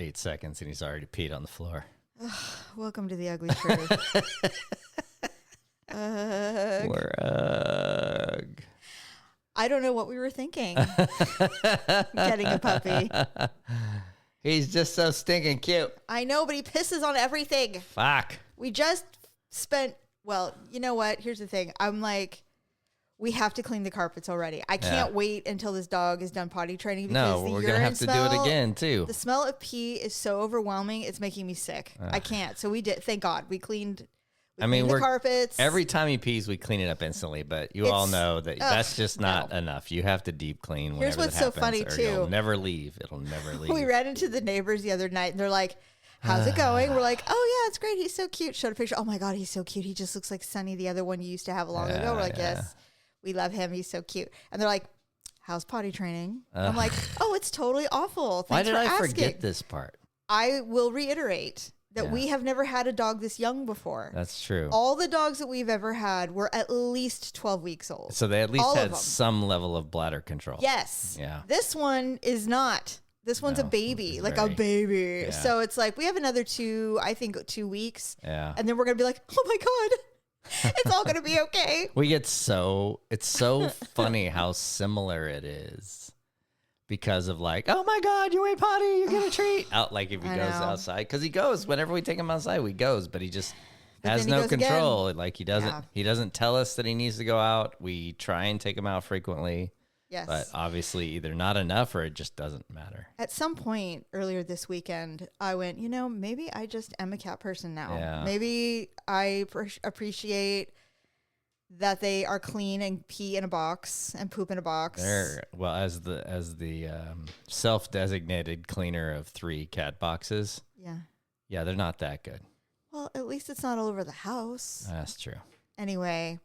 8 seconds and he's already peed on the floor. Welcome to the ugly truth. We're ugh. I don't know what we were thinking. Getting a puppy. He's just so stinking cute. I know, but he pisses on everything. Fuck. We just spent, well, you know what? Here's the thing. I'm like, we have to clean the carpets already. I can't wait until this dog is done potty training because we're going to have to do it again, too. The smell of pee is so overwhelming. It's making me sick. I can't. So we did. Thank God. We cleaned the carpets. Every time he pees, we clean it up instantly. But you all know that that's just not enough. You have to deep clean whenever that happens. Here's what's so funny, too. It'll never leave. It'll never leave. We ran into the neighbors the other night, and they're like, how's it going? We're like, oh, yeah, it's great. He's so cute. Showed a picture. Oh, my God, he's so cute. He just looks like Sunny, the other one you used to have long ago. We're like, yes, we love him. He's so cute. And they're like, how's potty training? I'm like, oh, it's totally awful. Thanks for asking. Why did I forget this part? I will reiterate that we have never had a dog this young before. That's true. All the dogs that we've ever had were at least 12 weeks old. So they at least had some level of bladder control. Yes. Yeah. This one is not. This one's a baby, a baby. Yeah. So it's like we have another 2 weeks. Yeah. And then we're going to be like, oh my God. It's all going to be okay. It's so funny how similar it is because of like, oh my God, you ate potty, you get a treat. Out like if he goes outside, because he goes whenever we take him outside, he goes, but he just has no control. Again. Like he doesn't tell us that he needs to go out. We try and take him out frequently. Yes. But obviously either not enough or it just doesn't matter. At some point earlier this weekend, I went, maybe I just am a cat person now. Yeah. Maybe I appreciate that they are clean and pee in a box and poop in a box. As the self-designated cleaner of 3 cat boxes. Yeah. Yeah, they're not that good. Well, at least it's not all over the house. That's true. Anyway.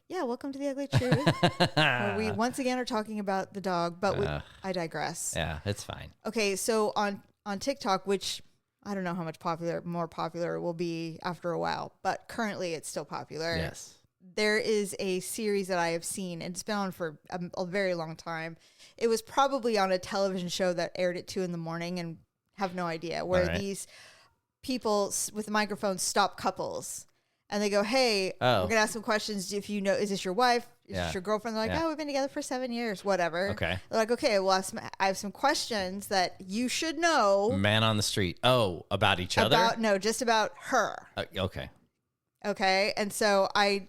Yeah, welcome to the Ugly Truth, where we once again are talking about the dog, but I digress. Yeah, it's fine. Okay, so on TikTok, which I don't know how much more popular it will be after a while, but currently it's still popular. Yes. There is a series that I have seen, and it's been on for a very long time. It was probably on a television show that aired at 2 a.m, and have no idea, where these people with microphones stop couples. And they go, hey, we're going to ask some questions. If you know, is this your wife? Is this your girlfriend? They're like, we've been together for 7 years, whatever. Okay. They're like, okay, well, I have some questions that you should know. Man on the street. Oh, about each other? No, just about her. Okay. Okay. And so of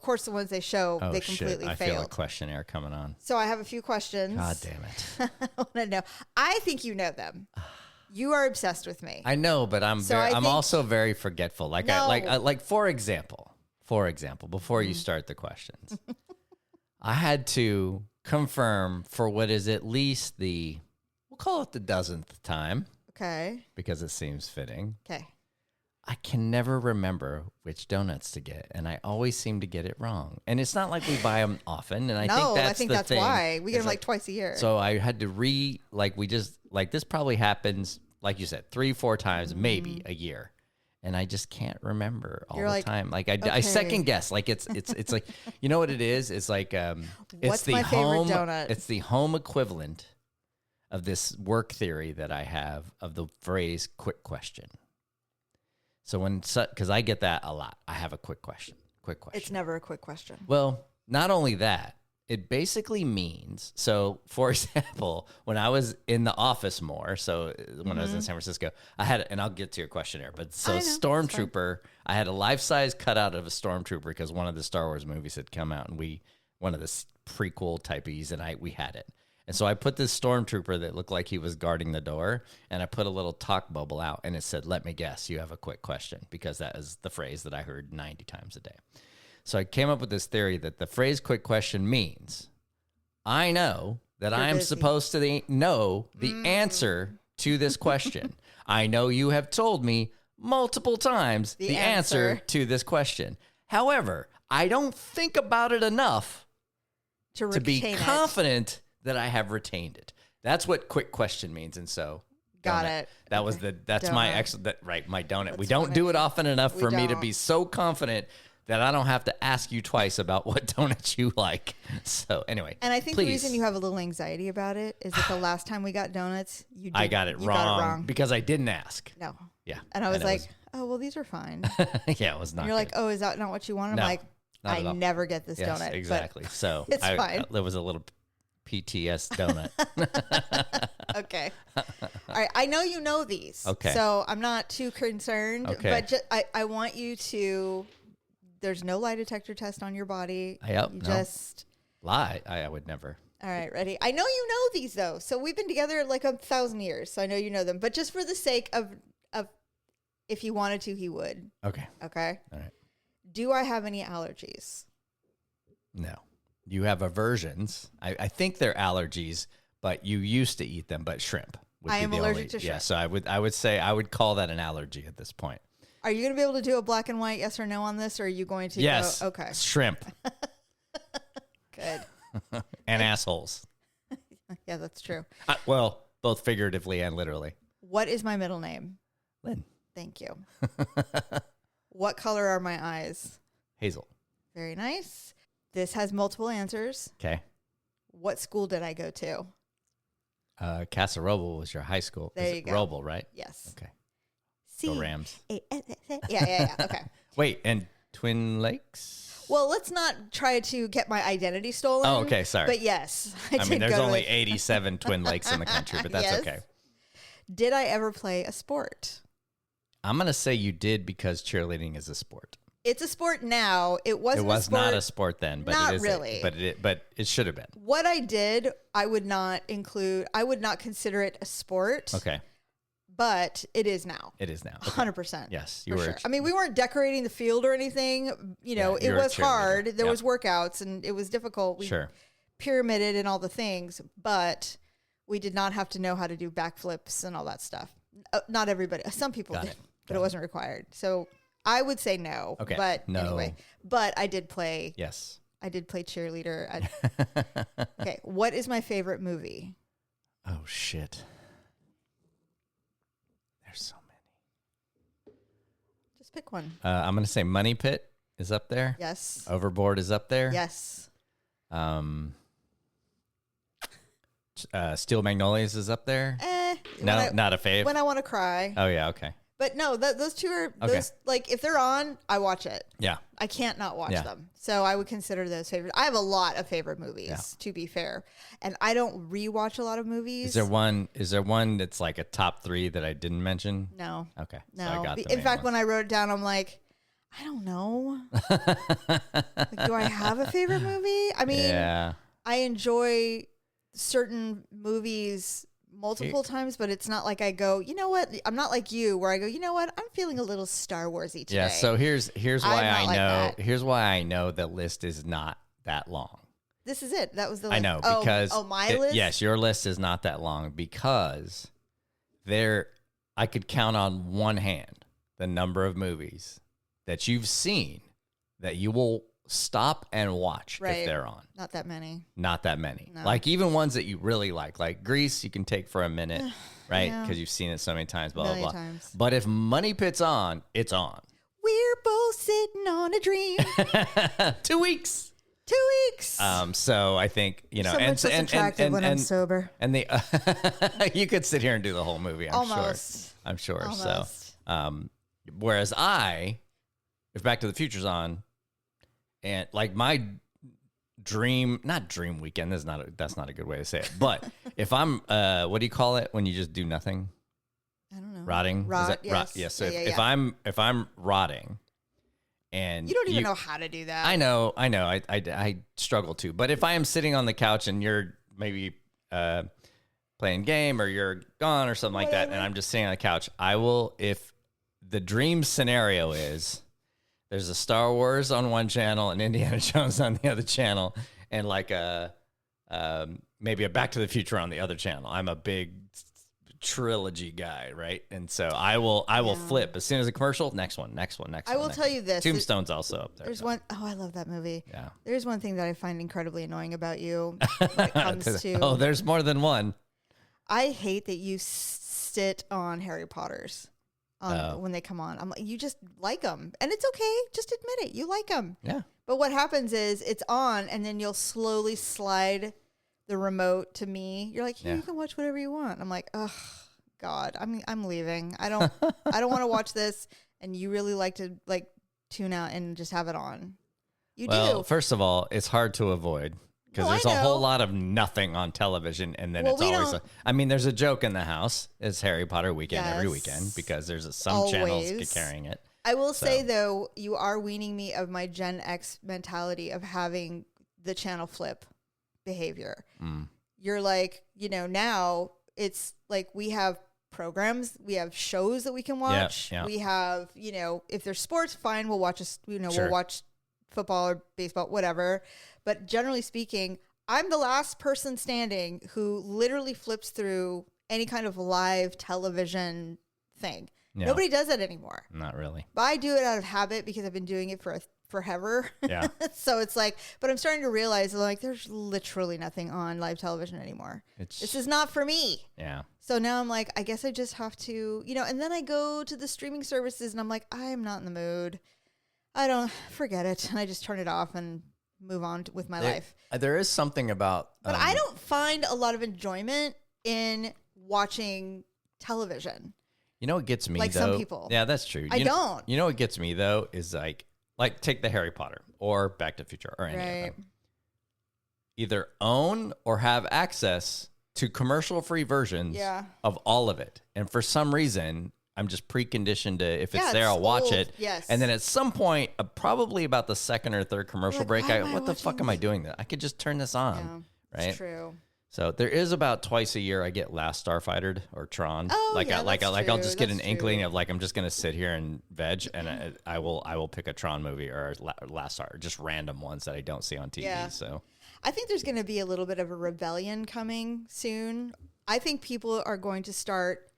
course, the ones they show, they completely fail. I feel a questionnaire coming on. So I have a few questions. God damn it. I want to know. I think you know them. You are obsessed with me. I know, but I'm also very forgetful. Like for example, before you start the questions, I had to confirm for what is at least we'll call it the 10th time. Okay. Because it seems fitting. Okay. I can never remember which donuts to get, and I always seem to get it wrong. And it's not like we buy them often, and I think that's why we get them like twice a year. So I had to this probably happens, like you said, 3-4 times, maybe a year, and I just can't remember all the time. Like I second guess. Like it's like, you know what it is? It's like what's my favorite donut? It's the home equivalent of this work theory that I have of the phrase "quick question." So because I get that a lot, I have a quick question. It's never a quick question. Well, not only that, it basically means, so for example, when I was in the office more, so when I was in San Francisco, I had, and I'll get to your questionnaire, but so Stormtrooper, I had a life-size cutout of a Stormtrooper because one of the Star Wars movies had come out, and one of the prequel typees, and we had it. And so I put this Stormtrooper that looked like he was guarding the door, and I put a little talk bubble out, and it said, "Let me guess, you have a quick question," because that is the phrase that I heard 90 times a day. So I came up with this theory that the phrase "quick question" means I know that I am supposed to know the answer to this question. I know you have told me multiple times the answer to this question. However, I don't think about it enough to be confident that I have retained it. That's what quick question means. And so got it. That was that's donut. My excellent, right. My donut. We don't do it often enough for me to be so confident that I don't have to ask you twice about what donuts you like. So anyway, and I think please. the reason you have a little anxiety about it is that the last time we got donuts, I got it wrong because I didn't ask. No. Yeah. And I was like, oh, well, these are fine. Yeah, it was not. And you're like, oh, is that not what you want? I'm like, I never get this donut. Exactly. So it's fine. There was a little PTS donut. Okay. All right. I know you know these. Okay. So I'm not too concerned. Okay. But I want you to. There's no lie detector test on your body. Just lie. I would never. All right, ready? I know you know these though. So we've been together like 1,000 years. So I know you know them. But just for the sake of if he wanted to, he would. Okay. Okay. All right. Do I have any allergies? No. You have aversions. I think they're allergies, but you used to eat them. But shrimp would be I am the allergic only, to shrimp. Yeah. So I would say I would call that an allergy at this point. Are you going to be able to do a black and white yes or no on this, or are you going to Yes. go, okay. Shrimp. Good. And assholes. Yeah, that's true. Well, both figuratively and literally. What is my middle name? Lynn. Thank you. What color are my eyes? Hazel. Very nice. This has multiple answers. Okay. What school did I go to? Casa Roble was your high school. There you go. Roble, right? Yes. Okay. Go Rams. Yeah. Okay. Wait, and Twin Lakes? Well, let's not try to get my identity stolen. Oh, okay. Sorry. But yes. I mean, there's only 87 Twin Lakes in the country, but that's Yes. okay. Did I ever play a sport? I'm going to say you did because cheerleading is a sport. It's a sport now. It wasn't. It was a sport. not a sport then, but Not it is. really. But it should have been. What I did, I would not include. I would not consider it a sport. Okay. But it is now. It is now. Okay. 100%. Yes, you were. Sure. I mean, we weren't decorating the field or anything. You know, it was hard. There was workouts and it was difficult. We pyramided and all the things, but we did not have to know how to do backflips and all that stuff. Not everybody. Some people did, but it wasn't required. So I would say no. Okay. But no. Anyway, but I did play. Yes. I did play cheerleader. Okay. What is my favorite movie? Oh, shit. There's so many. Just pick one. I'm going to say Money Pit is up there. Yes. Overboard is up there. Yes. Steel Magnolias is up there. No, not a fave. When I want to cry. Oh, yeah. Okay. But no, those two are those, like, if they're on, I watch it. Yeah. I can't not watch them. So I would consider those favorite. I have a lot of favorite movies, to be fair. And I don't rewatch a lot of movies. Is there one that's like a top 3 that I didn't mention? No. Okay. No. So I got In fact, when I wrote it down, I'm like, I don't know. Like, do I have a favorite movie? I mean, I enjoy certain movies multiple times, but it's not like I go, you know what? I'm not like you, where I go, you know what? I'm feeling a little Star Warsy today. Yeah. So here's why I know. Here's why I know the list is not that long. This is it. That was the list. I know because my list. Yes, your list is not that long because I could count on one hand the number of movies that you've seen that you will stop and watch if they're on. Not that many. Not that many. No. Like even ones that you really like Grease, you can take for a minute, right? Because you've seen it so many times, blah, blah, blah. Times. But if Money Pit's on, it's on. We're both sitting on a dream. 2 weeks. 2 weeks. So I think, you know, so much less attractive when I'm sober. And you could sit here and do the whole movie, I'm sure. Almost. So, whereas if Back to the Future's on, and like my not dream weekend, that's not a good way to say it. But if I'm, what do you call it when you just do nothing? I don't know. Rotting. Yes. Yes. So if I'm rotting, and you don't even know how to do that. I know. I struggle to. But if I am sitting on the couch and you're maybe playing game or you're gone or something like that, and I'm just sitting on the couch, I will. If the dream scenario is, there's a Star Wars on one channel and Indiana Jones on the other channel, and like maybe a Back to the Future on the other channel. I'm a big trilogy guy, right? And so I will flip as soon as a commercial. Next one. I will tell you this. Tombstone's also up there. There's one. Oh, I love that movie. Yeah. There's one thing that I find incredibly annoying about you when it comes to. Oh, there's more than one. I hate that you sit on Harry Potter's. when they come on. I'm like, you just like them, and it's okay. Just admit it. You like them. Yeah. But what happens is it's on, and then you'll slowly slide the remote to me. You're like, here, you can watch whatever you want. I'm like, oh God, I'm leaving. I don't want to watch this. And you really like to tune out and just have it on. You do. First of all, it's hard to avoid because there's a whole lot of nothing on television, and then it's always. There's a joke in the house. It's Harry Potter weekend every weekend because there's some channels carrying it. I will say though, you are weaning me of my Gen X mentality of having the channel flip behavior. You're like, now it's like we have programs, we have shows that we can watch. We have, if there's sports, fine, we'll watch we'll watch football or baseball, whatever. But generally speaking, I'm the last person standing who literally flips through any kind of live television thing. No. Nobody does that anymore. Not really. But I do it out of habit because I've been doing it for forever. Yeah. So it's like, but I'm starting to realize there's literally nothing on live television anymore. This is not for me. Yeah. So now I'm like, I guess I just have to, and then I go to the streaming services and I'm like, I am not in the mood. Forget it. And I just turn it off and move on with my life. There is something about. But I don't find a lot of enjoyment in watching television. You know what gets me, like though? Some people. Yeah, that's true. I don't. You know what gets me, though, is like take the Harry Potter or Back to the Future or any of them. Either own or have access to commercial-free versions of all of it. And for some reason, I'm just preconditioned to, if it's there, I'll watch it. Yes. And then at some point, probably about the second or third commercial break, what the fuck am I doing? I could just turn this on. Yeah, right? That's true. So there is about twice a year I get Last Starfighter or Tron. Oh, I'll just get an inkling of I'm just gonna sit here and veg, and I will pick a Tron movie or Last Star, just random ones that I don't see on TV. Yeah. So I think there's going to be a little bit of a rebellion coming soon. I think people are going to start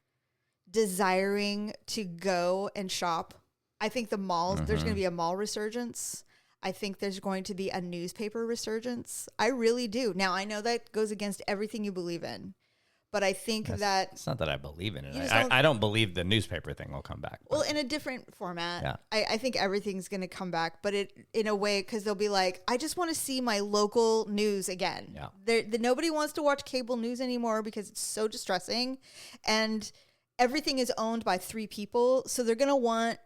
desiring to go and shop. I think the malls, there's going to be a mall resurgence. I think there's going to be a newspaper resurgence. I really do. Now, I know that goes against everything you believe in, but I think that... It's not that I believe in it. I don't believe the newspaper thing will come back. Well, in a different format. Yeah. I think everything's going to come back, but in a way, because they'll be like, I just want to see my local news again. Yeah. Nobody wants to watch cable news anymore because it's so distressing, and everything is owned by 3 people, so they're going to want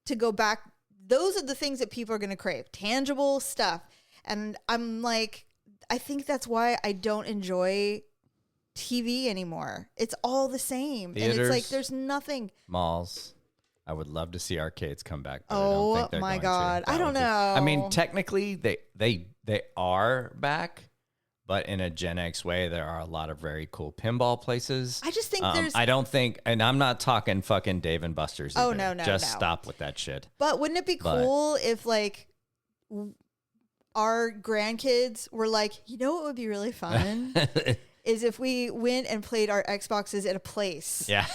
to go back. Those are the things that people are going to crave, tangible stuff. And I'm like, I think that's why I don't enjoy TV anymore. It's all the same. Theaters, and it's like, there's nothing. Malls. I would love to see arcades come back. But oh I don't think they're my going God. To. I don't know. I mean, technically they are back. But in a Gen X way, there are a lot of very cool pinball places. I just think I don't think, and I'm not talking fucking Dave and Buster's either. Oh, no. Just stop with that shit. But wouldn't it be cool if, our grandkids were like, you know what would be really fun? Is if we went and played our Xboxes at a place. Yeah.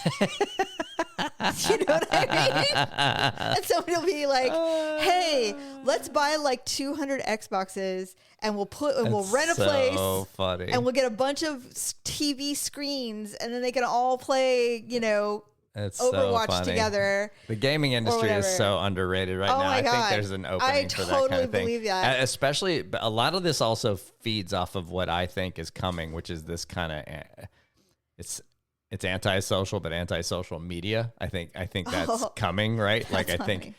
You know what I mean? And somebody will be like, hey, let's buy 200 Xboxes and we'll rent a place. So funny. And we'll get a bunch of TV screens and then they can all play, It's Overwatch so funny. together. The gaming industry is so underrated right now. My God. I think there's an opening for that kind of thing. I totally believe that. Especially, a lot of this also feeds off of what I think is coming, which is this kind of, it's antisocial, but antisocial media. I think that's coming, right? I think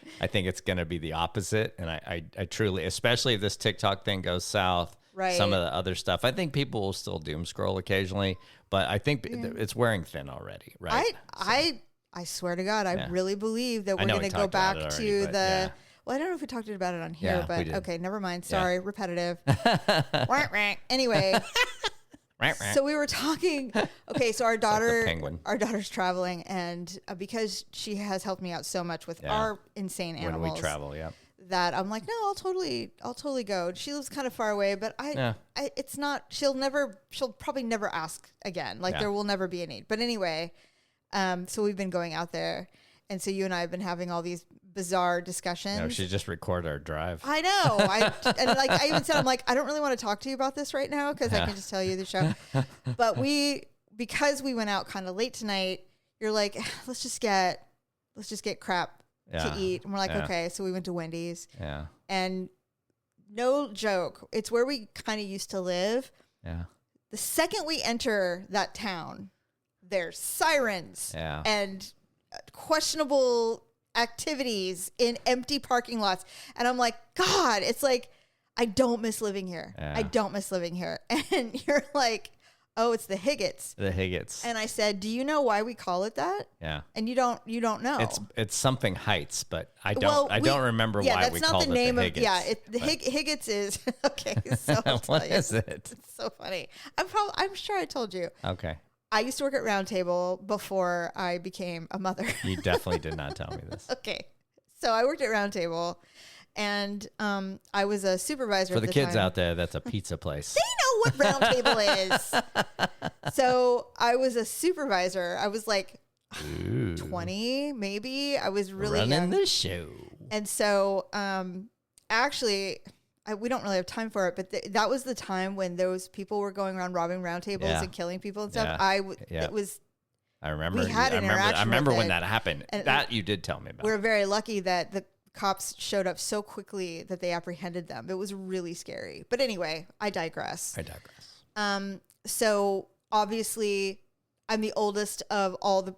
it's going to be the opposite. And I truly, especially if this TikTok thing goes south, right. Some of the other stuff, I think people will still doom scroll occasionally, but I think it's wearing thin already, right? I swear to God, I really believe that we're going to go back to the. Yeah. Well, I don't know if we talked about it on here, but okay, never mind. Sorry, repetitive. Anyway. So we were talking. Okay, so our daughter's traveling, and because she has helped me out so much with our insane animals. When we travel, that I'm like, no, I'll totally go. She lives kind of far away, but it's not. She'll probably never ask again. There will never be a need. But anyway, so we've been going out there, and so you and I have been having all these bizarre discussions. No, she just recorded our drive. I know. I even said, I'm like, I don't really want to talk to you about this right now because I can just tell you the show. But because we went out kind of late tonight, you're like, let's let's just get crap to eat. And we're like, okay. So we went to Wendy's. Yeah. And no joke, it's where we kind of used to live. Yeah. The second we enter that town, there's sirens and questionable activities in empty parking lots. And I'm like, God, it's like, I don't miss living here. Yeah. I don't miss living here. And you're like, oh, it's the Higgets. The Higgets. And I said, do you know why we call it that? Yeah. And you don't know. It's something Heights, but I don't remember why we called it the Higgets. Higgets is okay. So what is it? It's so funny. I'm sure I told you. Okay. I used to work at Round Table before I became a mother. You definitely did not tell me this. Okay. So I worked at Round Table, and I was a supervisor for the kids time. Out there. That's a pizza place. They know what Round Table is. So I was a supervisor. I was like 20, maybe. I was really running young. the show. And so, actually, we don't really have time for it, but that was the time when those people were going around robbing round tables and killing people and stuff. It was. I remember. We had an interaction. I remember with when it. that happened. And that you did tell me about. We're very lucky that the cops showed up so quickly that they apprehended them. It was really scary. But anyway, I digress. So obviously, I'm the oldest of all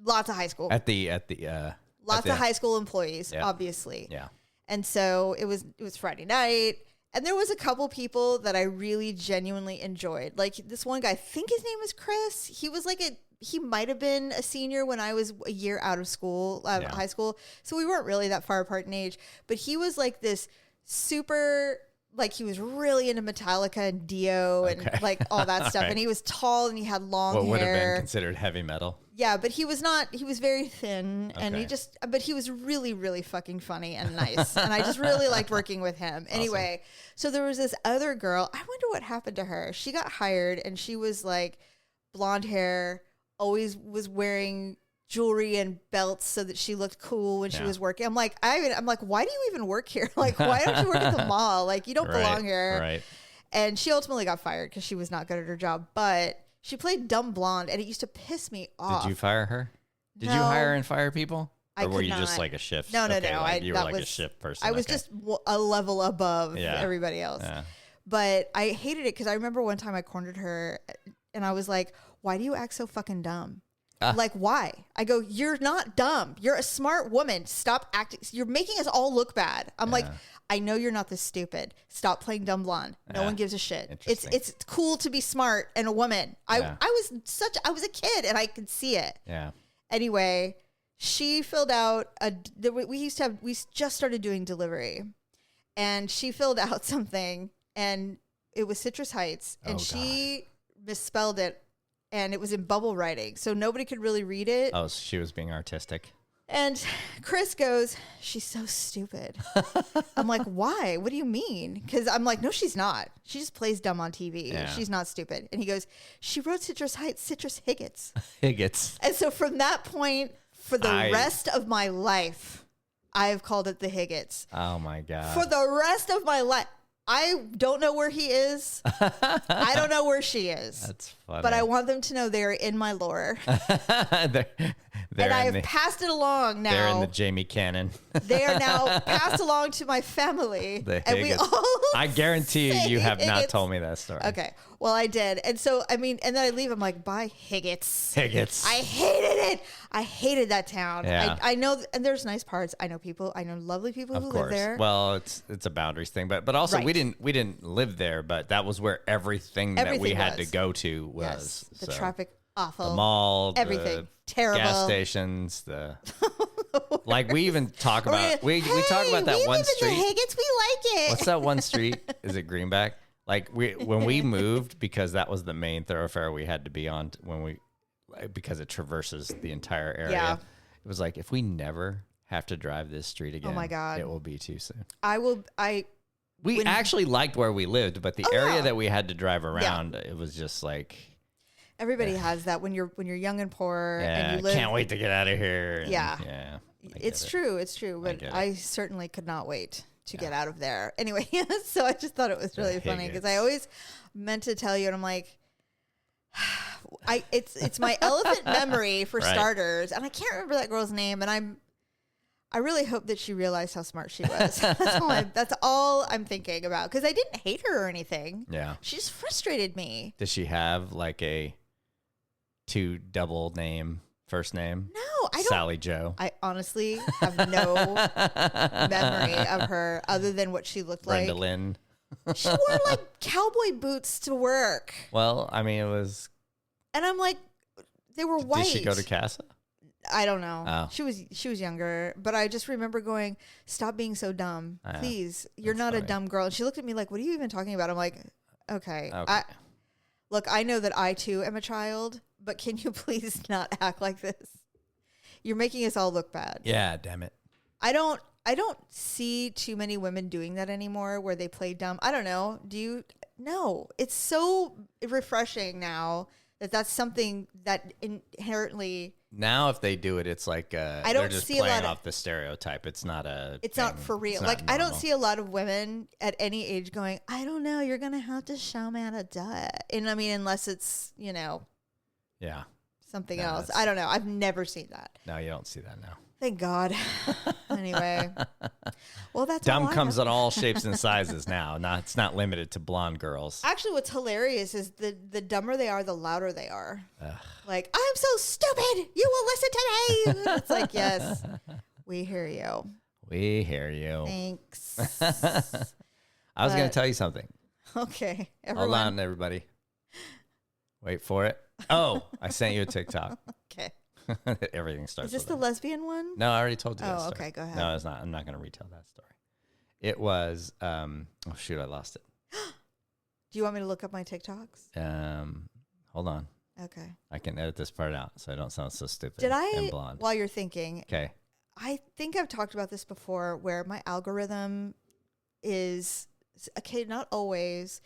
lots of high school. Lots of high school employees, obviously. Yeah. And so it was Friday night, and there was a couple people that I really genuinely enjoyed. Like this one guy, I think his name was Chris. He was he might have been a senior when I was a year out of school, high school. So we weren't really that far apart in age, but he was like this super, like he was really into Metallica and Dio and like all that stuff. Right. And he was tall and he had long hair. What would have been considered heavy metal? Yeah, but he was not, he was very thin and but he was really, really fucking funny and nice. And I just really liked working with him. Anyway, so there was this other girl. I wonder what happened to her. She got hired and she was like blonde hair, always was wearing jewelry and belts so that she looked cool when she was working. I'm like, why do you even work here? Like, why don't you work at the mall? Like, you don't belong here. Right. And she ultimately got fired because she was not good at her job. But she played dumb blonde, and it used to piss me off. Did you fire her? Did you hire and fire people? Or were you just like a shift? No. You were like a shift person. I was just a level above everybody else. Yeah. But I hated it because I remember one time I cornered her, and I was like, why do you act so fucking dumb? Like, why? I go, you're not dumb. You're a smart woman. Stop acting. You're making us all look bad. I'm like, I know you're not this stupid. Stop playing dumb blonde. No one gives a shit. It's cool to be smart and a woman. I was a kid and I could see it. Yeah. Anyway, she filled out we just started doing delivery, and she filled out something, and it was Citrus Heights, and she misspelled it. And it was in bubble writing, so nobody could really read it. Oh, so she was being artistic. And Chris goes, she's so stupid. I'm like, why? What do you mean? Because I'm like, no, she's not. She just plays dumb on TV. Yeah. She's not stupid. And he goes, she wrote Citrus Heights, Citrus Higgets. Higgets. And so from that point, for the rest of my life, I've called it the Higgets. Oh, my God. For the rest of my life. I don't know where he is. I don't know where she is. That's funny. But I want them to know they're in my lore. they're and I have passed it along now. They're in the Jamie canon. They are now passed along to my family. And we all I guarantee you have not told me that story. Okay. Well, I did. And so, I mean, and then I leave. I'm like, bye, Higgets. Higgets. I hated it. I hated that town. Yeah. I know, and there's nice parts. I know people. I know lovely people who live there. Well, it's a boundaries thing, but also we didn't live there, but that was where everything that we had to go to was. Yes. The traffic, awful. The mall, everything, terrible. Gas stations, like we even talk about we talk about that one street. We live in the Higgets. We like it. What's that one street? Is it Greenback? Like when we moved, because that was the main thoroughfare we had to be on because it traverses the entire area. Yeah. It was like, if we never have to drive this street again, oh my God, it will be too soon. We actually liked where we lived, but the area that we had to drive around, it was just like. Everybody has that when you're young and poor and you live. Can't wait to get out of here. And, it's true. It's true. But I certainly could not wait to get out of there. Anyway, so I just thought it was really funny because I always meant to tell you, and I'm like, It's my elephant memory for Right. starters, and I can't remember that girl's name, and I really hope that she realized how smart she was. That's all I'm thinking about, because I didn't hate her or anything. Yeah. She just frustrated me. Does she have like a 2 double name, first name? No, I don't. Sally Joe. I honestly have no memory of her other than what she looked Brenda like. Lynn. She wore like cowboy boots to work. Well, I mean, it was. And I'm like, they were white. Did she go to CASA? I don't know. Oh. She was younger, but I just remember going, "Stop being so dumb, please. You're not funny. a dumb girl." And she looked at me like, "What are you even talking about?" I'm like, "Okay. Okay. Look, I know that I too am a child, but can you please not act like this? You're making us all look bad." Yeah, damn it. I don't see too many women doing that anymore, where they play dumb. I don't know. Do you? No. It's so refreshing now that that's something that inherently. Now, if they do it, it's like I don't they're just see a playing lot of- off the stereotype. It's not a. It's thing. not for real. It's not Like, I don't normal. see a lot of women at any age going, "I don't know, you're going to have to show me how to do it." And I mean, unless it's, Yeah. something No, else. that's- I don't know. I've never seen that. No, you don't see that now. Thank God. Anyway. Well, that's Dumb all I comes have. in all shapes and sizes now. It's not limited to blonde girls. Actually, what's hilarious is the dumber they are, the louder they are. Ugh. Like, "I'm so stupid. You will listen to me." It's like, yes, we hear you. We hear you. Thanks. I was going But- to tell you something. Okay. Hold Everyone. on, everybody. Wait for it. Oh, I sent you a TikTok. Okay. Everything starts Is this with the it. lesbian one? No, I already told you that Oh, story. okay, go ahead. No, it's not. I'm not going to retell that story. It was, oh, shoot, I lost it. Do you want me to look up my TikToks? Hold on. Okay. I can edit this part out so I don't sound so stupid Did and I, blonde. while you're thinking, Okay. I think I've talked about this before, where my algorithm is, okay, not always,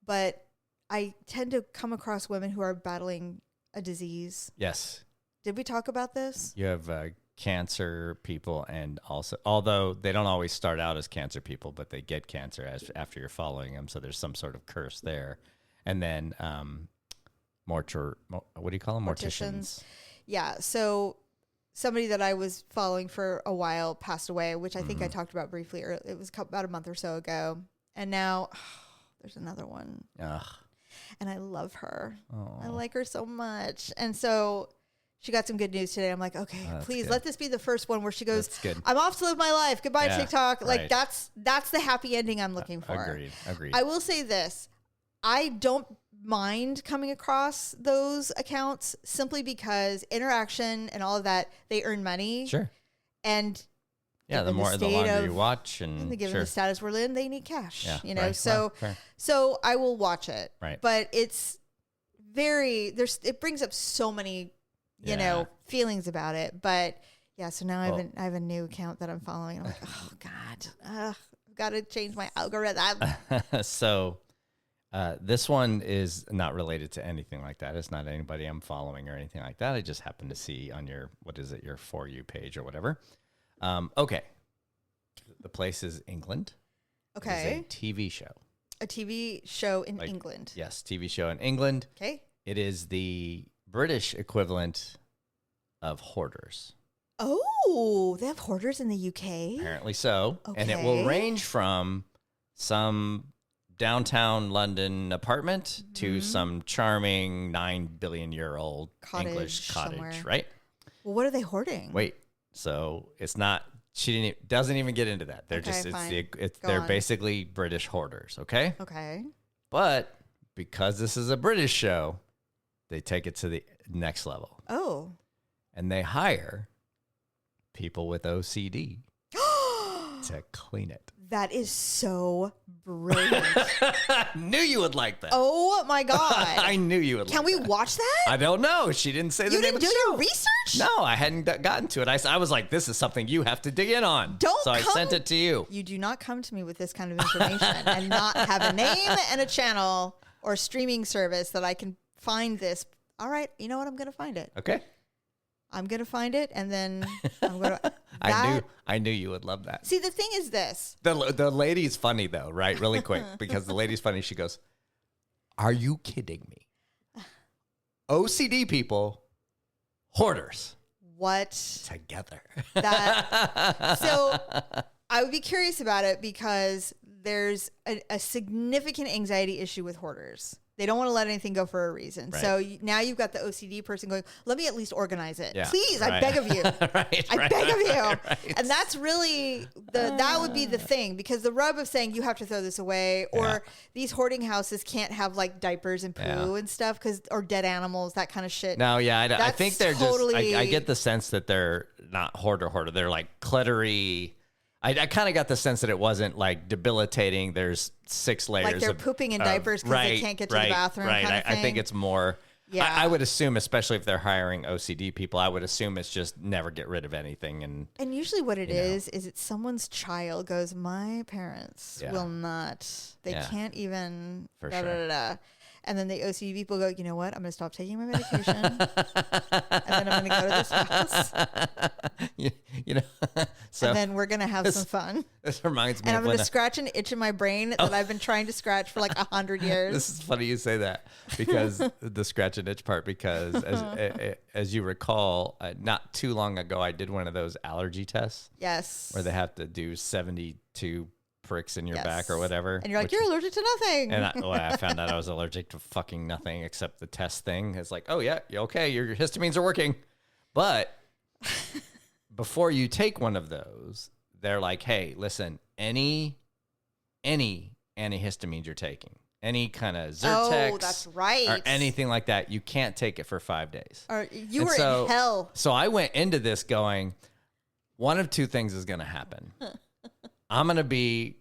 but I tend to come across women who are battling a disease. Yes. Did we talk about this? You have cancer people, and also, although they don't always start out as cancer people, but they get cancer after you're following them. So there's some sort of curse there. And then what do you call them? Morticians. Yeah. So somebody that I was following for a while passed away, which I think I talked about briefly. It was about a month or so ago. And now there's another one. Ugh. And I love her. Oh. I like her so much. And so she got some good news today. I'm like, okay, Oh, that's please good. let this be the first one where she goes, That's good. "I'm off to live my life. Goodbye, Yeah, TikTok." Like right. that's the happy ending I'm looking for. Agreed. I will say this. I don't mind coming across those accounts simply because interaction and all of that, they earn money. Sure. And Yeah, the given longer state you watch, and given sure. the status we're in, they need cash. Yeah, Right. So, well, fair. So I will watch it. Right. But it's it brings up so many, Yeah. feelings about it. But yeah, so now I have a new account that I'm following. I'm like, oh God, I've got to change my algorithm. So this one is not related to anything like that. It's not anybody I'm following or anything like that. I just happened to see on your, your For You page or whatever. Okay. The place is England. Okay. It is a TV show. A TV show in England. Yes, TV show in England. Okay. It is the British equivalent of Hoarders. Oh, they have Hoarders in the UK? Apparently so. And it will Okay. range from some downtown London apartment to some charming 9 billion year old English cottage, somewhere. right? Well, what are they hoarding? Wait. So it's not, doesn't even get into that. They're Okay, just, fine. they're on. basically British hoarders, okay? Okay. But because this is a British show, they take it to the next level. Oh. And they hire people with OCD to clean it. That is so brilliant. I knew you would like that. Oh my God. I knew you would Can like we that. watch that? I don't know. She didn't say the You name didn't of do the show. your research? No, I hadn't gotten to it. I was like, this is something you have to dig in on. So I sent it to you. You do not come to me with this kind of information and not have a name and a channel or streaming service that I can find this. All right, you know what? I'm going to find it. Okay. I'm going to find it, and then I'm going to... I knew you would love that. See, the thing is this. The lady's funny though, right? Really quick, because the lady's funny. She goes, "Are you kidding me? OCD people, hoarders. What? Together. So I would be curious about it because there's a significant anxiety issue with hoarders. They don't want to let anything go for a reason. Right. So now you've got the OCD person going, let me at least organize it. Yeah, please, right. I beg of you. I beg of you. Right. And that's really, that would be the thing, because the rub of saying you have to throw this away, or these hoarding houses can't have like diapers and poo and stuff, or dead animals, that kind of shit. No, I think they're totally, I get the sense that they're not hoarder. They're like cluttery. I kind of got the sense that it wasn't like debilitating. There's 6 layers. Like they're pooping in diapers because they can't get to the bathroom. Right. Kind of thing. I think it's more. Yeah. I would assume, especially if they're hiring OCD people, I would assume it's just never get rid of anything. And usually what it is it's someone's child goes, my parents will not. They can't even. For sure. And then the OCD people go, you know what? I'm going to stop taking my medication. And then I'm going to go to this house. And then we're going to have some fun. This reminds me and I'm going to scratch an itch in my brain that I've been trying to scratch for like 100 years. This is funny you say that, because the scratch and itch part, because as you recall, not too long ago, I did one of those allergy tests. Yes. Where they have to do 72 pricks in your back or whatever. And you're like, you're allergic to nothing. And I found out I was allergic to fucking nothing except the test thing. It's like, oh yeah, okay, your histamines are working. But before you take one of those, they're like, hey, listen, any antihistamines you're taking, any kind of Zyrtex, that's right, or anything like that, you can't take it for 5 days. Or you were in hell. So I went into this going, one of two things is going to happen. I'm going to be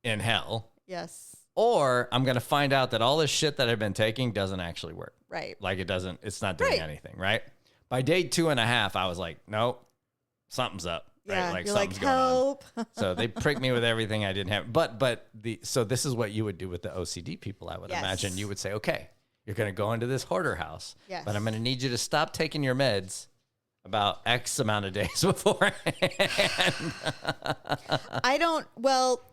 in hell. Yes. Or I'm going to find out that all this shit that I've been taking doesn't actually work. Right. Like it's not doing anything, right? By day 2.5, I was like, nope, something's up. Yeah, right? Like you're something's like, help. going on. So they pricked me with everything I didn't have. So this is what you would do with the OCD people, I would imagine. You would say, okay, you're going to go into this hoarder house, but I'm going to need you to stop taking your meds about X amount of days beforehand.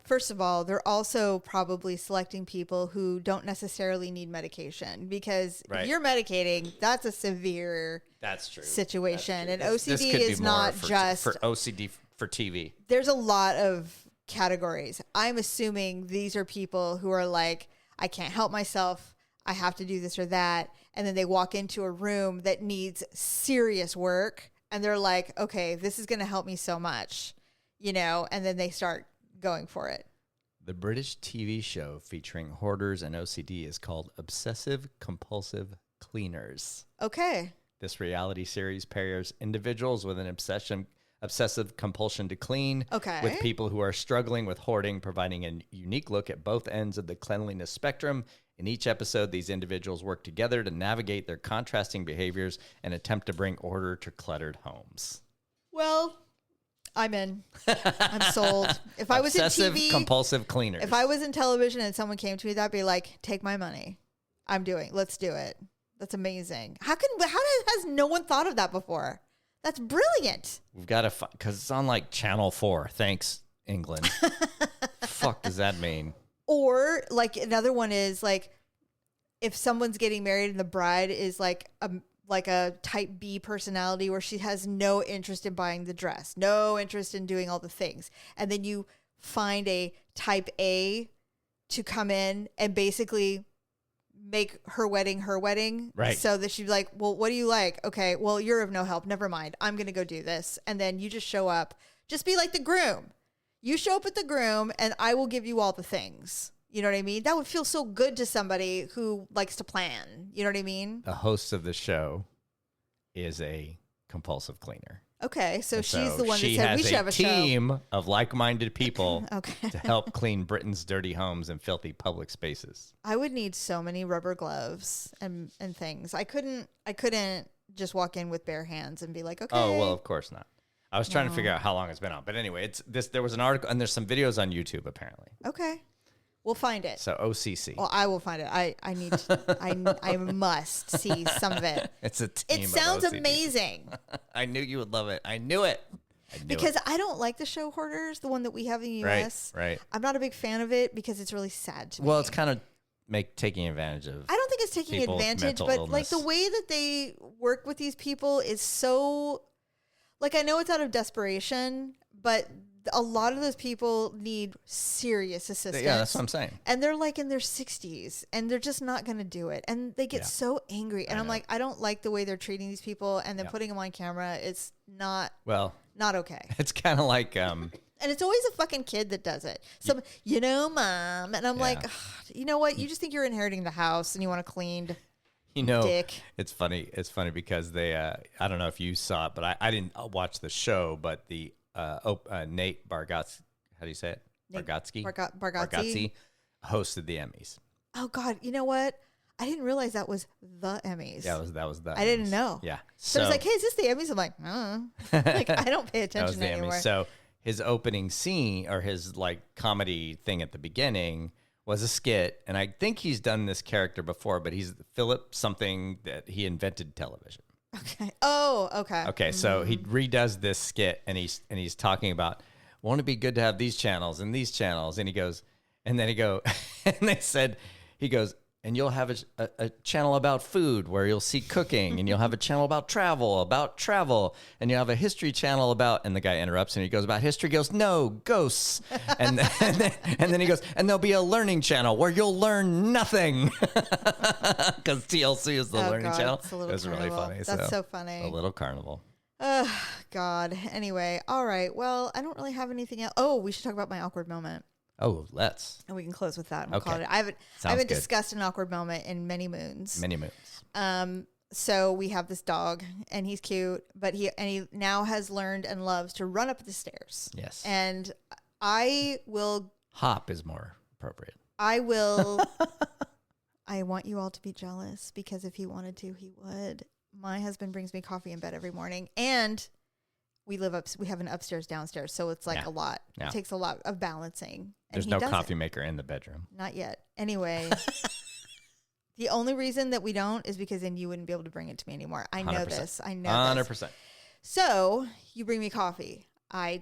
First of all, they're also probably selecting people who don't necessarily need medication, because if you're medicating, that's a severe situation. And OCD is not just for OCD for TV. There's a lot of categories. I'm assuming these are people who are like, I can't help myself, I have to do this or that. And then they walk into a room that needs serious work, and they're like, okay, this is going to help me so much, and then they start going for it. The British TV show featuring hoarders and OCD is called Obsessive Compulsive Cleaners. Okay. This reality series pairs individuals with an obsessive compulsion to clean with people who are struggling with hoarding, providing a unique look at both ends of the cleanliness spectrum. In each episode, these individuals work together to navigate their contrasting behaviors and attempt to bring order to cluttered homes. Well, I'm in. I'm sold. If I was in TV, compulsive cleaners. If I was in television and someone came to me, that'd be like, take my money. Let's do it. That's amazing. How has no one thought of that before? That's brilliant. We've got to, because it's on like Channel 4. Thanks, England. Fuck does that mean? Or like another one is like, if someone's getting married and the bride is like a type B personality where she has no interest in buying the dress, no interest in doing all the things. And then you find a type A to come in and basically make her wedding. Right. So that she'd be like, well, what do you like? Okay, well, you're of no help. Never mind. I'm going to go do this. And then you just show up. Just be like the groom. You show up at the groom and I will give you all the things. You know what I mean? That would feel so good to somebody who likes to plan. You know what I mean? The host of the show is a compulsive cleaner. Okay, so she's the one that said we should have a show. She has a team of like-minded people to help clean Britain's dirty homes and filthy public spaces. I would need so many rubber gloves and things. I couldn't just walk in with bare hands and be like, okay. Oh, well, of course not. I was trying to figure out how long it's been out. But anyway, there was an article, and there's some videos on YouTube, apparently. Okay. We'll find it. So OCC. Well, I will find it. I need to, I must see some of it. It's a team. It sounds amazing. I knew you would love it. I knew it. Because I don't like the show Hoarders, the one that we have in the US. Right. I'm not a big fan of it because it's really sad to me. Well, it's kind of taking advantage of. I don't think it's taking advantage, but like the way that they work with these people is so, like, I know it's out of desperation, but a lot of those people need serious assistance. Yeah, that's what I'm saying. And they're like in their 60s and they're just not going to do it. And they get so angry. And I'm like, I don't like the way they're treating these people. And then putting them on camera is not okay. It's kind of like, and it's always a fucking kid that does it. So, Mom. And I'm like, you know what? You just think you're inheriting the house and you want to cleaned. Dick. It's funny. It's funny because they, I don't know if you saw it, but I didn't watch the show, but the, Nate Bargatze, how do you say it? Bargatze hosted the Emmys. Oh God, you know what? I didn't realize that was the Emmys. Yeah, that was the. I didn't know. Yeah, so I was like, "Hey, is this the Emmys?" I'm like, like I don't pay attention anymore. Emmys. So his opening scene or his like comedy thing at the beginning was a skit, and I think he's done this character before, but he's Philip something that he invented television. Okay. Oh, okay. Okay, so he redoes this skit, and he's talking about, won't it be good to have these channels and these channels? And he goes, and then he goes, and you'll have a channel about food where you'll see cooking, and you'll have a channel about travel, and you'll have a history channel about, and the guy interrupts and he goes about history, goes, no, ghosts. And then he goes, and there'll be a learning channel where you'll learn nothing. Because TLC is the learning channel. It was really funny. That's so funny. A little carnival. Oh, God. Anyway, all right. Well, I don't really have anything else. Oh, we should talk about my awkward moment. Oh, let's. And we can close with that. And we'll call it. I haven't discussed an awkward moment in many moons. Many moons. So we have this dog, and he's cute, but he now has learned and loves to run up the stairs. Yes. And I will. Hop is more appropriate. I will. I want you all to be jealous because if he wanted to, he would. My husband brings me coffee in bed every morning, and we have an upstairs, downstairs, so it's like a lot. Yeah. It takes a lot of balancing. There's no coffee maker in the bedroom. Not yet. Anyway, the only reason that we don't is because then you wouldn't be able to bring it to me anymore. I know 100%. This. I know 100%. This. So you bring me coffee. I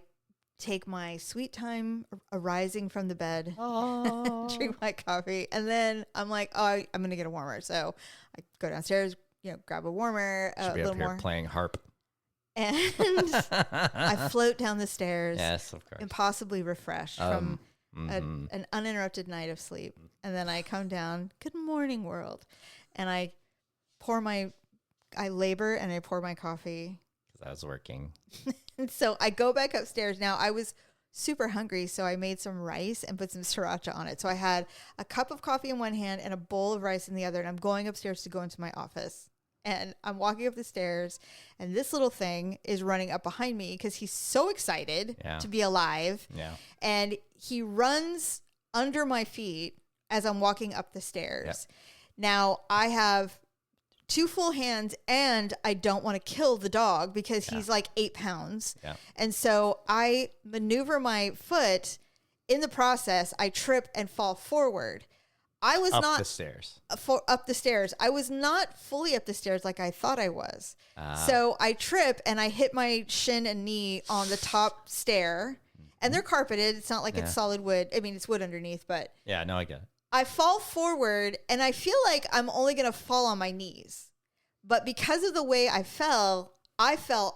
take my sweet time arising from the bed, drink my coffee, and then I'm like, I'm going to get a warmer. So I go downstairs, grab a warmer, a little more. Playing harp. And I float down the stairs. Yes, of course. Impossibly refreshed from an uninterrupted night of sleep. And then I come down, good morning, world. And I labor and I pour my coffee. Because I was working. And so I go back upstairs. Now I was super hungry, so I made some rice and put some sriracha on it. So I had a cup of coffee in one hand and a bowl of rice in the other. And I'm going upstairs to go into my office. And I'm walking up the stairs, and this little thing is running up behind me because he's so excited to be alive. Yeah. And he runs under my feet as I'm walking up the stairs. Yep. Now, I have 2 full hands, and I don't want to kill the dog because he's like 8 pounds. Yeah. And so I maneuver my foot. In the process, I trip and fall forward. I was not the stairs. Up the stairs. I was not fully up the stairs like I thought I was. So I trip and I hit my shin and knee on the top stair. And they're carpeted. It's not like it's solid wood. I mean, it's wood underneath, but yeah, no, I get it. I fall forward and I feel like I'm only going to fall on my knees. But because of the way I fell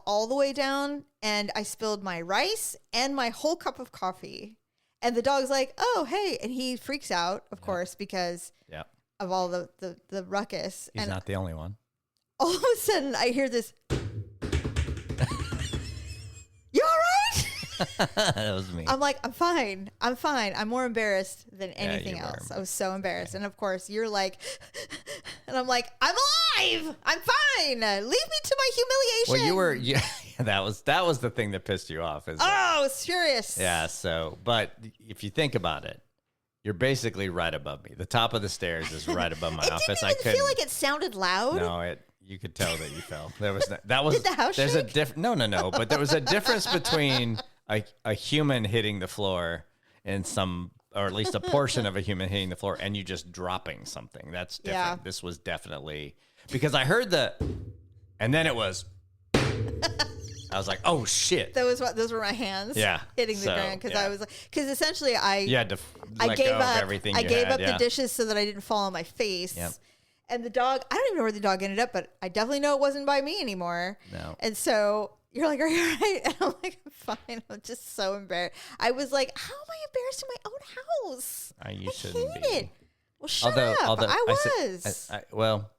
all the way down and I spilled my rice and my whole cup of coffee. And the dog's like, oh, hey. And he freaks out, of course, because of all the ruckus. He's not the only one. All of a sudden, I hear this. You all right? That was me. I'm like, I'm fine. I'm more embarrassed than anything else. I was so embarrassed. And of course, you're like, and I'm like, I'm alive. I'm fine. Leave me to my humiliation. Well, you were, that was the thing that pissed you off. It's furious. Yeah. So, but if you think about it, you're basically right above me. The top of the stairs is right above my office. I feel like it sounded loud. No, you could tell that you fell. Did the house shake? No. But there was a difference between a human hitting the floor and or at least a portion of a human hitting the floor and you just dropping something. That's different. Yeah. This was definitely because I heard and then it was, I was like, oh shit. Those were my hands. Hitting the ground because I was like, because essentially you had to let go of everything. I gave up the dishes so that I didn't fall on my face. Yep. And the dog, I don't even know where the dog ended up, but I definitely know it wasn't by me anymore. No. And so you're like, are you all right? And I'm like, I'm fine. I'm just so embarrassed. I was like, how am I embarrassed in my own house? You shouldn't be. It. Well, shut up. I was. Well,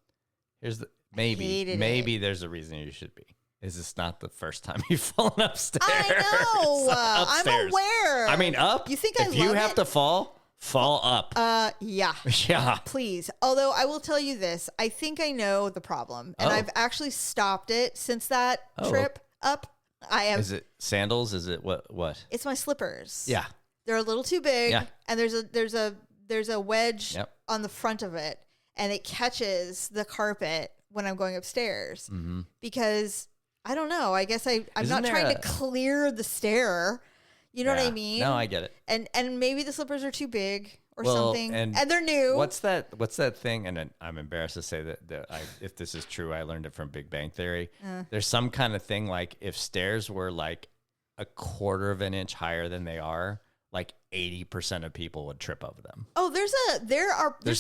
here's the maybe there's a reason you should be. Is this not the first time you've fallen upstairs? I know. I'm aware. I mean, up. You think if you have to fall up. Yeah. Yeah. Please. Although I will tell you this, I think I know the problem, and I've actually stopped it since that trip up. I have. Is it sandals? Is it what? It's my slippers. Yeah. They're a little too big, and there's a wedge on the front of it, and it catches the carpet when I'm going upstairs because I don't know. I guess I'm not trying to clear the stair. You know what I mean? No, I get it. And maybe the slippers are too big or something, and they're new. What's that thing? And I'm embarrassed to say that if this is true, I learned it from Big Bang Theory. There's some kind of thing like if stairs were like a quarter of an inch higher than they are, like 80% of people would trip over them. Oh, there's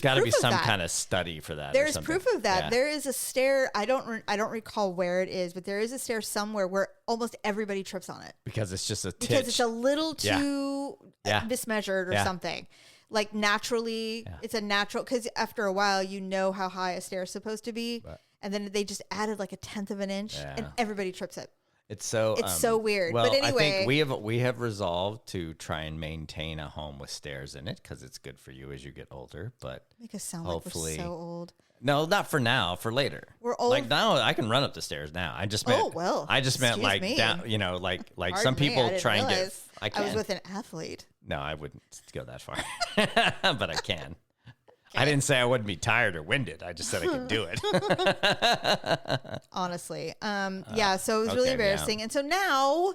got to be some kind of study for that. There's proof of that. Yeah. There is a stair. I don't recall where it is, but there is a stair somewhere where almost everybody trips on it because it's just because it's a little too mismeasured or something. Like naturally, it's a natural because after a while, you know how high a stair is supposed to be, and then they just added like 1/10 of an inch, and everybody trips it. It's so weird. Well, but anyway, I think we have resolved to try and maintain a home with stairs in it because it's good for you as you get older. But make us sound like we're so old. No, not for now. For later. We're old. Like now, I can run up the stairs now. I just meant. I just meant like down. You know, like some people try and get. I was with an athlete. No, I wouldn't go that far, but I can. I didn't say I wouldn't be tired or winded. I just said I could do it. Honestly. So it was really embarrassing. Yeah. And so now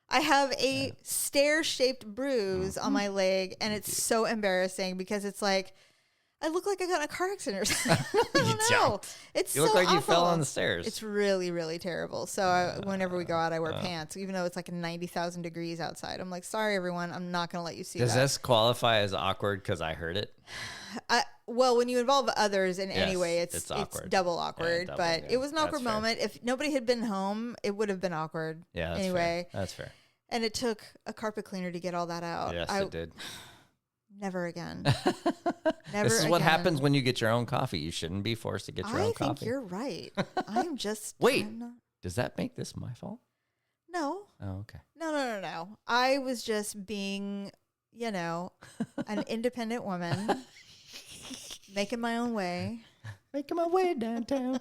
I have a stair-shaped bruise on my leg, and it's so embarrassing because it's like, I look like I got in a car accident or something. I don't know. It's you look like you fell on the stairs. It's really, really terrible. So whenever we go out, I wear pants, even though it's like 90,000 degrees outside. I'm like, sorry, everyone. I'm not going to let you see that. Does this qualify as awkward because I heard it? Well, when you involve others in any way, it's double awkward. But it was an awkward moment. If nobody had been home, it would have been awkward. Yeah, that's anyway. Fair. That's fair. And it took a carpet cleaner to get all that out. Yes, it did. Never again. This is what happens when you get your own coffee. You shouldn't be forced to get your own coffee. I think you're right. I'm just... Wait, does that make this my fault? No. Oh, okay. No. I was just being, an independent woman, making my own way. Making my way downtown.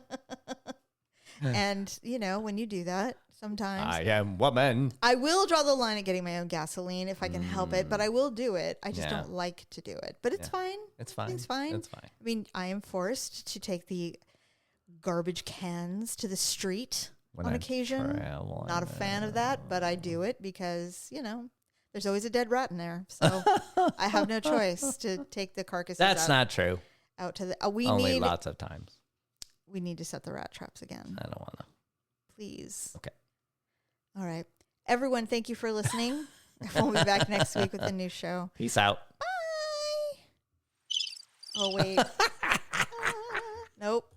And, when you do that, sometimes I am woman. I will draw the line at getting my own gasoline if I can help it, but I will do it. I just don't like to do it. But it's fine. It's fine. It's fine. It's fine. I mean, I am forced to take the garbage cans to the street on occasion. Not a fan of that, but I do it because, there's always a dead rat in there. So I have no choice to take the carcasses That's not true. Out to the Only lots of times. We need to set the rat traps again. I don't want to. Please. Okay. All right. Everyone, thank you for listening. We'll be back next week with a new show. Peace out. Bye. Oh, wait. Nope.